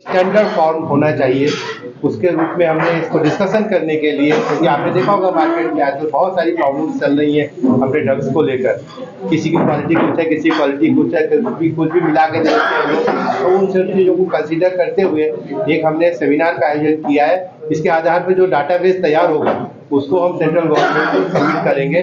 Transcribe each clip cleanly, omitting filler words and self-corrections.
Standard form होना चाहिए। उसके रूप में हमने इसको डिस्कशन करने के लिए, क्योंकि आपने देखा होगा मार्केट में आजकल बहुत सारी प्रॉब्लम्स चल रही हैं अपने ड्रग्स को लेकर। किसी की क्वालिटी कुछ है, किसी की क्वालिटी कुछ है, कुछ भी मिला के देते हैं लोग। तो उन सब चीज़ों को कंसीडर करते हुए एक हमने सेमिनार का आयोजन किया है। इसके आधार पर जो डाटाबेस तैयार होगा उसको हम सेंट्रल गवर्नमेंट को सबमिट करेंगे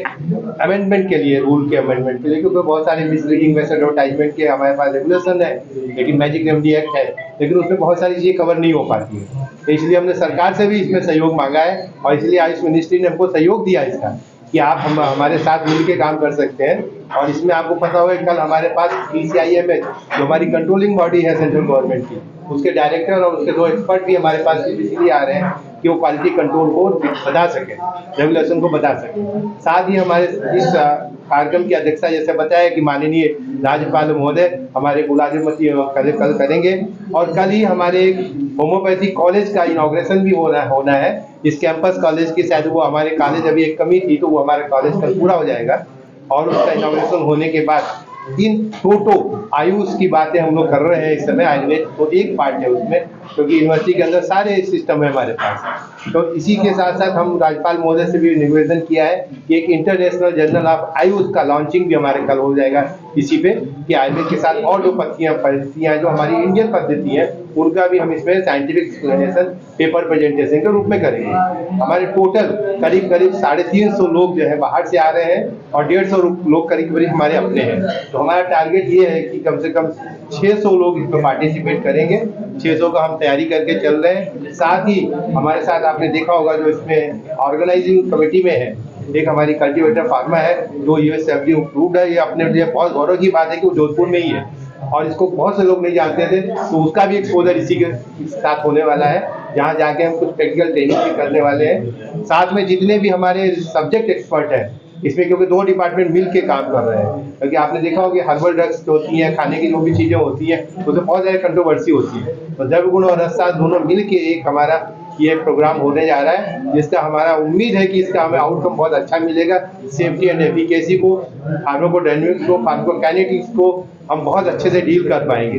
अमेंडमेंट के लिए, रूल के अमेंडमेंट के लिए, क्योंकि बहुत सारे मिसलीडिंग वैसे एडवर्टाइजमेंट के हमारे पास रेगुलेशन है, लेकिन मैजिक रेमेडी एक्ट है, लेकिन उसमें बहुत सारी चीज़ें कवर नहीं हो पाती है। तो इसलिए हमने सरकार से भी इसमें सहयोग मांगा है और इसलिए आयुष मिनिस्ट्री ने हमको सहयोग दिया इसका कि आप हमारे साथ मिल के काम कर सकते हैं। और इसमें आपको पता होगा कल हमारे पास PCIMH जो हमारी कंट्रोलिंग बॉडी है सेंट्रल गवर्नमेंट की, उसके डायरेक्टर और उसके 2 एक्सपर्ट भी हमारे पास इसलिए आ रहे हैं कि वो क्वालिटी कंट्रोल को बता सकें, रेगुलेशन को बता सकें। साथ ही हमारे इस कार्यक्रम की अध्यक्षता जैसे बताया कि माननीय राज्यपाल महोदय हमारे कुलाधिपति कल करेंगे। और कल ही हमारे एक होम्योपैथी कॉलेज का इनॉग्रेशन भी होना है। इस कैंपस कॉलेज की शायद वो हमारे कॉलेज अभी एक कमी थी, तो वो हमारा कॉलेज कल पूरा हो जाएगा और उसका इनॉग्रेशन होने के बाद इन टोटो आयुष की बातें हम लोग कर रहे हैं इस समय। आयुर्वेद तो एक पार्ट है उसमें, क्योंकि यूनिवर्सिटी के अंदर सारे सिस्टम है हमारे पास। तो इसी के साथ साथ हम राज्यपाल महोदय से भी निवेदन किया है कि एक इंटरनेशनल जर्नल ऑफ आयुष का लॉन्चिंग भी हमारे कल हो जाएगा इसी पे, कि आयुर्वेद के साथ और जो पद्धतियाँ जो हमारी इंडियन पद्धति है उनका भी हम इसमें साइंटिफिक एक्सप्लेनेशन पेपर प्रेजेंटेशन के रूप में करेंगे। हमारे टोटल करीब 350 लोग जो है बाहर से आ रहे हैं और 150 लोग करीब हमारे अपने हैं। तो हमारा टारगेट ये है कि कम से कम 600 लोग इसमें पार्टिसिपेट करेंगे। 600 का हम तैयारी करके चल रहे हैं। साथ ही हमारे साथ आपने देखा होगा जो इसमें ऑर्गेनाइजिंग कमेटी में है, एक हमारी कल्टीवेटर फार्मा है जो USFDA अप्रूव्ड है। ये अपने लिए बहुत गौरव की बात है कि वो जोधपुर में ही है और इसको बहुत से लोग नहीं जानते थे, तो उसका भी एक्सपोजर इसी के साथ होने वाला है, जहाँ जाके हम कुछ प्रैक्टिकल ट्रेनिंग भी करने वाले हैं। साथ में जितने भी हमारे सब्जेक्ट एक्सपर्ट हैं इसमें, क्योंकि 2 डिपार्टमेंट मिल के काम कर रहे हैं, क्योंकि आपने देखा होगा कि हर्बल ड्रग्स जो होती हैं, खाने की जो भी चीज़ें होती हैं, उसमें बहुत ज़्यादा कंट्रोवर्सी होती है। तो द्रव्य गुण और रसशास्त्र दोनों मिल के एक हमारा ये प्रोग्राम होने जा रहा है, जिसका हमारा उम्मीद है कि इसका हमें आउटकम बहुत अच्छा मिलेगा। सेफ्टी एंड एफिकेसी को, फार्माकोडायनेमिक्स को, फार्माकोकाइनेटिक्स को हम बहुत अच्छे से डील कर पाएंगे,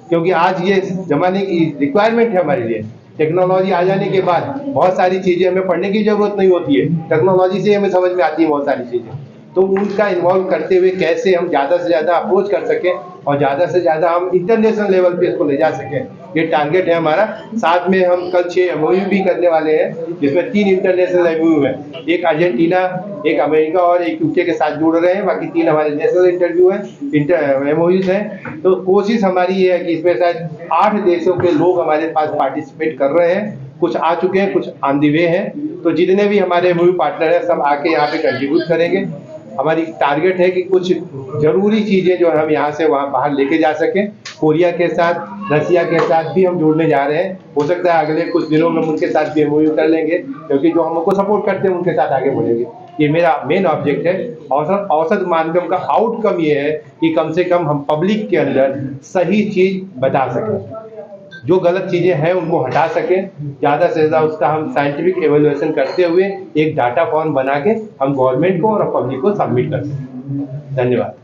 क्योंकि आज ये ज़माने की रिक्वायरमेंट है हमारे लिए। टेक्नोलॉजी आ जाने के बाद बहुत सारी चीज़ें हमें पढ़ने की ज़रूरत नहीं होती है, टेक्नोलॉजी से हमें समझ में आती है बहुत सारी चीज़ें। तो उनका इन्वॉल्व करते हुए कैसे हम ज़्यादा से ज़्यादा अप्रोच कर सकें और ज़्यादा से ज़्यादा हम इंटरनेशनल लेवल पे इसको ले जा सकें, ये टारगेट है हमारा। साथ में हम कल 6 MOU भी करने वाले हैं, जिसमें 3 इंटरनेशनल MOU हैं, एक अर्जेंटीना, एक अमेरिका और एक UK के साथ जुड़ रहे हैं। बाकी 3 हमारे नेशनल MOUs हैं। तो कोशिश हमारी ये है कि इसमें शायद 8 देशों के लोग हमारे पास पार्टिसिपेट कर रहे हैं, कुछ आ चुके हैं, कुछ ऑन द वे हैं। तो जितने भी हमारे MOU पार्टनर हैं सब आके यहाँ पे कंट्रीब्यूट करेंगे। हमारी टारगेट है कि कुछ ज़रूरी चीज़ें जो हम यहाँ से वहाँ बाहर लेके जा सकें। कोरिया के साथ, रसिया के साथ भी हम जुड़ने जा रहे हैं। हो सकता है अगले कुछ दिनों में उनके साथ भी MOU कर लेंगे, क्योंकि जो हमको सपोर्ट करते हैं उनके साथ आगे बढ़ेंगे। ये मेरा मेन ऑब्जेक्ट है। औसत मानकम का आउटकम ये है कि कम से कम हम पब्लिक के अंदर सही चीज़ बता सकें, जो गलत चीज़ें हैं उनको हटा सकें, ज़्यादा से ज़्यादा उसका हम साइंटिफिक एवेल्युएशन करते हुए एक डाटा फॉर्म बना के हम गवर्नमेंट को और पब्लिक को सबमिट कर सकें। धन्यवाद।